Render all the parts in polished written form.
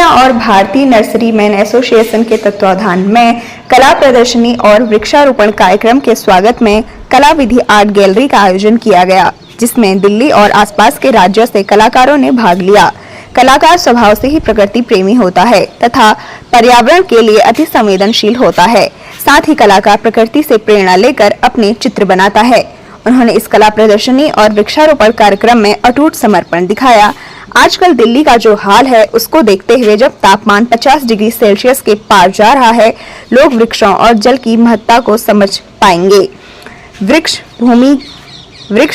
India और भारतीय nursery man association के तत्वावधान में कला प्रदर्शनी और वृक्षारोपण कार्यक्रम के स्वागत में कला विधि आर्ट गैलरी का आयोजन किया गया, जिसमें दिल्ली और आसपास के राज्यों से कलाकारों ने भाग लिया। कलाकार स्वभाव से ही प्रकृति प्रेमी होता है तथा पर्यावरण के लिए अति संवेदनशील होता है। साथ ही कलाकार प्रकृति से प्रेरणा लेकर अपने चित्र बनाता है। उन्होंने इस कला प्रदर्शनी और वृक्षारोपण कार्यक्रम में अटूट समर्पण दिखाया। आजकल दिल्ली का जो हाल है उसको देखते हुए जब तापमान 50 डिग्री सेल्सियस के पार जा रहा है, लोग वृक्षों और जल की महत्ता को समझ पाएंगे। वृक्ष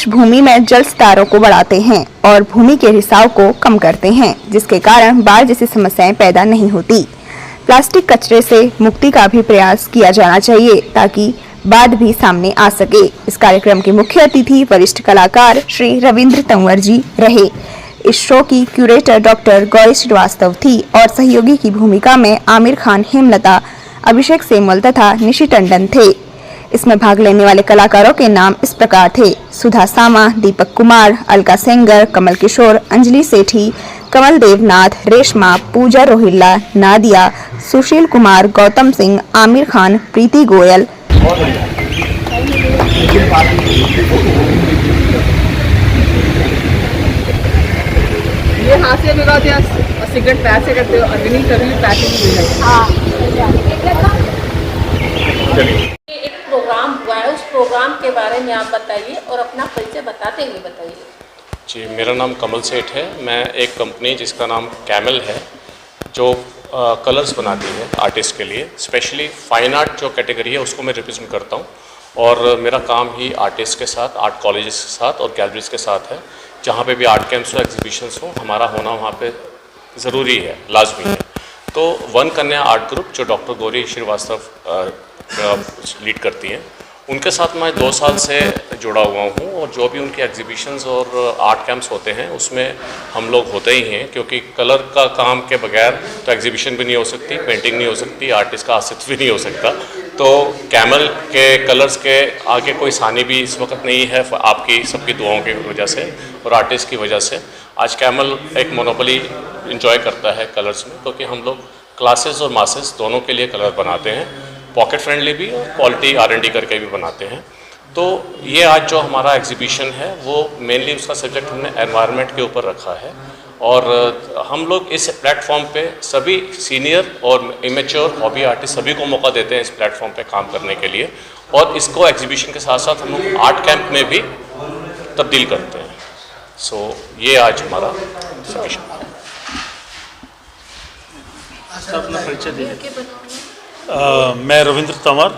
भूमि में जल स्तरों को बढ़ाते हैं और भूमि के रिसाव को कम करते हैं, जिसके कारण बाढ़ जैसी समस्याएं पैदा नहीं होती। प्लास्टिक कचरे से मुक्ति का भी प्रयास किया जाना चाहिए ताकि बाद भी सामने आ सके। इस कार्यक्रम के मुख्य अतिथि वरिष्ठ कलाकार श्री रविंद्र तंवर जी रहे। इस शो की क्यूरेटर डॉक्टर गौरी श्रीवास्तव थी और सहयोगी की भूमिका में आमिर खान, हेमलता, अभिषेक सेमल तथा निशी टंडन थे। इसमें भाग लेने वाले कलाकारों के नाम इस प्रकार थे: सुधा सामा, दीपक कुमार, अलका सेंगर, कमल किशोर, अंजलि सेठी, कमल देवनाथ, रेशमा, पूजा रोहिल्ला, नादिया, सुशील कुमार, गौतम सिंह, आमिर खान, प्रीति गोयल। ये हाथ से लगाते हैं, सिगरेट पैर से करते हो, अग्नि कभी पैसे नहीं एक प्रोग्राम हुआ है, उस प्रोग्राम के बारे में आप बताइए और अपना परिचय बताते हुए बताइए। जी, मेरा नाम कमल सेठ है। मैं एक कंपनी जिसका नाम कैमल है, जो कलर्स बनाती है आर्टिस्ट के लिए। स्पेशली फाइन आर्ट जो कैटेगरी है उसको मैं रिप्रेजेंट करता हूँ और मेरा काम ही आर्टिस्ट के साथ, आर्ट कॉलेजेस के साथ और गैलरीज के साथ है। जहाँ पे भी आर्ट कैंप्स हो, एग्जीबिशंस हो, हमारा होना वहाँ पे ज़रूरी है, लाजमी है। तो वन कन्या आर्ट ग्रुप जो डॉक्टर गौरी श्रीवास्तव लीड करती हैं, उनके साथ मैं 2 साल से जुड़ा हुआ हूँ और जो भी उनके एग्जीबिशंस और आर्ट कैंप्स होते हैं उसमें हम लोग होते ही हैं, क्योंकि कलर का काम के बगैर तो एग्जीबिशन भी नहीं हो सकती, पेंटिंग नहीं हो सकती, आर्टिस्ट का अस्तित्व भी नहीं हो सकता। तो कैमल के कलर्स के आगे कोई सानी भी इस वक्त नहीं है, आपकी सबकी दुआओं की वजह से और आर्टिस्ट की वजह से। आज कैमल एक मोनोपोली इंजॉय करता है कलर्स में, क्योंकि हम लोग क्लासेस और मासेस दोनों के लिए कलर बनाते हैं, पॉकेट फ्रेंडली भी और क्वालिटी R&D करके भी बनाते हैं। तो ये आज जो हमारा एग्जीबिशन है वो मेनली उसका सब्जेक्ट हमने एनवायरनमेंट के ऊपर रखा है और हम लोग इस प्लेटफॉर्म पे सभी सीनियर और इमेच्योर हॉबी आर्टिस्ट सभी को मौका देते हैं इस प्लेटफॉर्म पे काम करने के लिए, और इसको एग्जीबिशन के साथ साथ हम लोग आर्ट कैंप में भी तब्दील करते हैं। सो ये आज हमारा एग्जीबिशन है। अपना परिचय दीजिए। मैं रविंद्र तंवर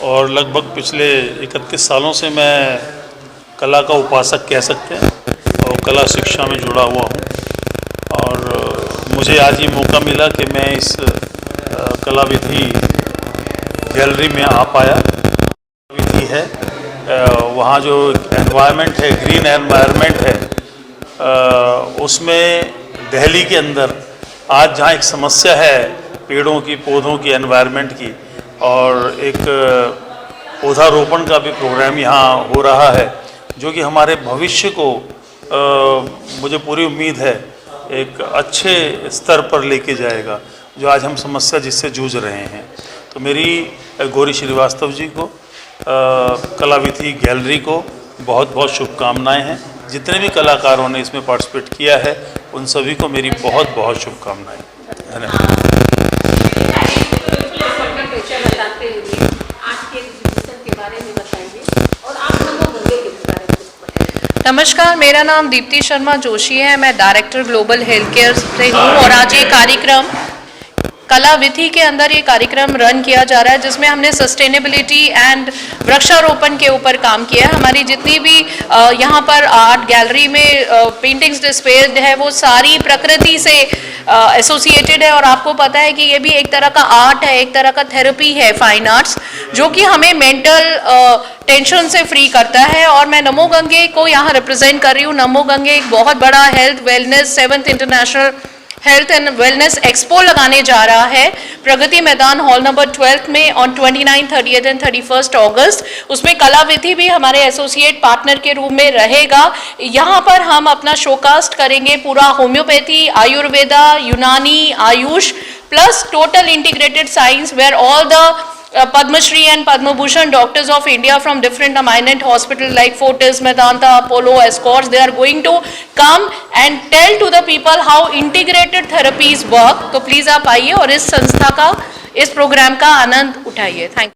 और लगभग पिछले 31 सालों से मैं कला का उपासक कह सकते हैं और कला शिक्षा में जुड़ा हुआ हूँ। और मुझे आज ये मौका मिला कि मैं इस कला विधि गैलरी में आ पाया। विधि है वहाँ जो एनवायरनमेंट है, ग्रीन एनवायरनमेंट है, उसमें दिल्ली के अंदर आज जहाँ एक समस्या है पेड़ों की, पौधों की, एनवायरनमेंट की, और एक पौधारोपण का भी प्रोग्राम यहाँ हो रहा है, जो कि हमारे भविष्य को मुझे पूरी उम्मीद है एक अच्छे स्तर पर लेके जाएगा, जो आज हम समस्या जिससे जूझ रहे हैं। तो मेरी गौरी श्रीवास्तव जी को, कला विधि गैलरी को बहुत बहुत शुभकामनाएं हैं। जितने भी कलाकारों ने इसमें पार्टिसिपेट किया है उन सभी को मेरी बहुत बहुत शुभकामनाएं। धन्यवाद। नमस्कार, मेरा नाम दीप्ति शर्मा जोशी है। मैं डायरेक्टर ग्लोबल हेल्थ केयर से हूँ और आज ये कार्यक्रम कला विधि के अंदर ये कार्यक्रम रन किया जा रहा है, जिसमें हमने सस्टेनेबिलिटी एंड वृक्षारोपण के ऊपर काम किया है। हमारी जितनी भी यहाँ पर आर्ट गैलरी में पेंटिंग्स डिस्प्लेड है वो सारी प्रकृति से एसोसिएटेड है, और आपको पता है कि ये भी एक तरह का आर्ट है, एक तरह का थेरेपी है, फाइन आर्ट्स, जो कि हमें मेंटल टेंशन से फ्री करता है। और मैं नमो गंगे को यहाँ रिप्रेजेंट कर रही हूँ। नमो गंगे एक बहुत बड़ा health wellness 7th international health and wellness expo लगाने जा रहा है प्रगति मैदान हॉल नंबर 12 में ऑन 29, 30 एंड 31 अगस्त। उसमें कलाविधि भी हमारे एसोसिएट पार्टनर के रूप में रहेगा। यहाँ पर हम अपना शोकास्ट करेंगे पूरा homeopathy, Ayurveda, Unani, AYUSH plus total integrated science where all the Padma Shri and Padma Bhushan doctors of India from different eminent hospitals like Fortis, Medanta, Apollo, Escorts, they are going to come and tell to the people how integrated therapies work. तो please आप आइए और इस संस्था का, इस programme का आनंद उठाइए। Thank you.